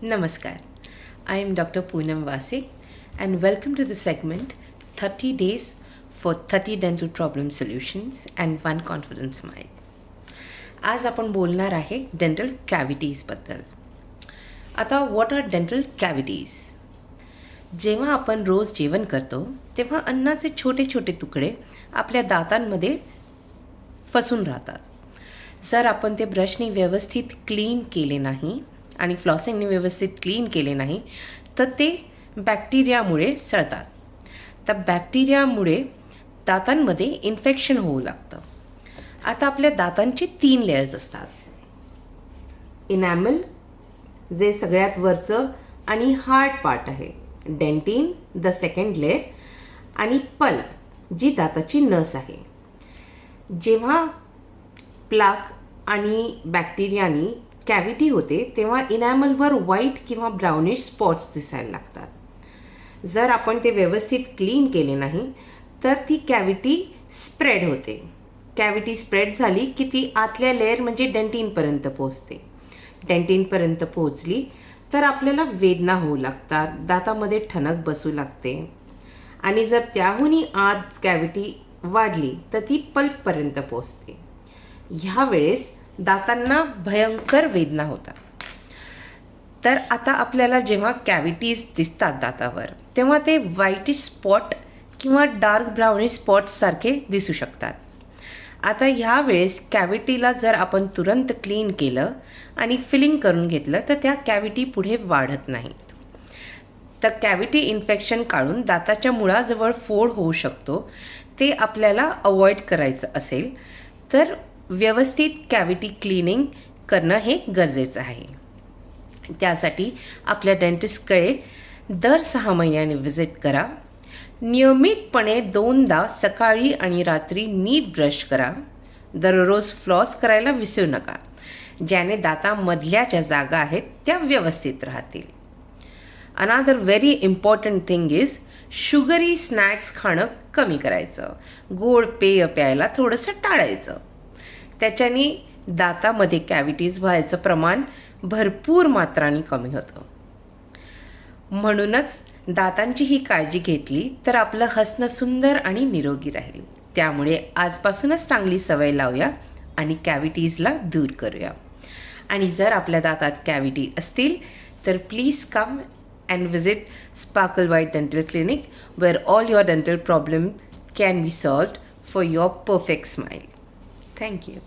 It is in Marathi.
Namaskar. I am Dr. Poonam Vase and welcome to the segment 30 Days for 30 Dental Problem Solutions and 1 Confident Smile. आज आपण बोलणार आहे डेंटल कॅव्हिटीजबद्दल. आता व्हॉट आर डेंटल कॅव्हिटीज? जेव्हा आपण रोज जेवण करतो तेव्हा अन्नाचे छोटे छोटे तुकडे आपल्या दातांमध्ये फसून राहतात. जर आपण ते ब्रशनी व्यवस्थित क्लीन केले नाही आणि फ्लॉसिंगने व्यवस्थित क्लीन केले नाही तर ते बॅक्टेरियामुळे सळतात. त्या बॅक्टेरियामुळे दातांमध्ये इन्फेक्शन होऊ लागतं. आता आपल्या दातांचे 3 लेयर्स असतात. इनॅमल जे सगळ्यात वरचं आणि हार्ड पार्ट आहे, डेंटिन द सेकंड लेयर आणि पल्प जी दाताची नस आहे. जेव्हा प्लाक आणि बॅक्टेरियानी कॅव्हिटी होते तेव्हा इनॅमलवर व्हाईट किंवा ब्राउनिश स्पॉट्स दिसायला लागतात. जर आपण ते व्यवस्थित क्लीन केले नाही तर ती कॅव्हिटी स्प्रेड होते. कॅव्हिटी स्प्रेड झाली की ती आतल्या लेअर म्हणजे डेंटिनपर्यंत पोहोचते. डेंटिनपर्यंत पोहोचली तर आपल्याला वेदना होऊ लागतात, दातामध्ये ठणक बसू लागते आणि जर त्याहूनही आत कॅव्हिटी वाढली तर ती पल्पपर्यंत पोहोचते. ह्या वेळेस दातांना भयंकर वेदना होतात. तर आता आपल्याला जेव्हा कॅव्हिटीज दिसतात दातावर तेव्हा ते व्हाईटिश स्पॉट किंवा डार्क ब्राउनिश स्पॉट्ससारखे दिसू शकतात. आता ह्या वेळेस कॅव्हिटीला जर आपण तुरंत क्लीन केलं आणि फिलिंग करून घेतलं तर त्या कॅव्हिटी पुढे वाढत नाहीत. तर कॅव्हिटी इन्फेक्शन काढून दाताच्या मुळाजवळ फोड होऊ शकतो. ते आपल्याला अवॉइड करायचं असेल तर व्यवस्थित कॅव्हिटी क्लिनिंग करणं हे गरजेचं आहे. त्यासाठी आपल्या डेंटिस्टकडे दर 6 महिन्यांनी व्हिजिट करा. नियमितपणे 2दा सकाळी आणि रात्री नीट ब्रश करा. दररोज फ्लॉस करायला विसरू नका, ज्याने दातामधल्या ज्या जागा आहेत त्या व्यवस्थित राहतील. अनादर very important thing is sugary snacks खाणं कमी करायचं. गोड पेय प्यायला थोडंसं टाळायचं. त्याच्याने दातामध्ये कॅव्हिटीज व्हायचं प्रमाण भरपूर मात्राने कमी होतं. म्हणूनच दातांची ही काळजी घेतली तर आपलं हसणं सुंदर आणि निरोगी राहील. त्यामुळे आजपासूनच चांगली सवय लावूया आणि कॅव्हिटीजला दूर करूया. आणि जर आपल्या दातात कॅव्हिटी असतील तर please come and visit Sparkle White Dental Clinic, where all your dental problems can be solved for your perfect smile. Thank you.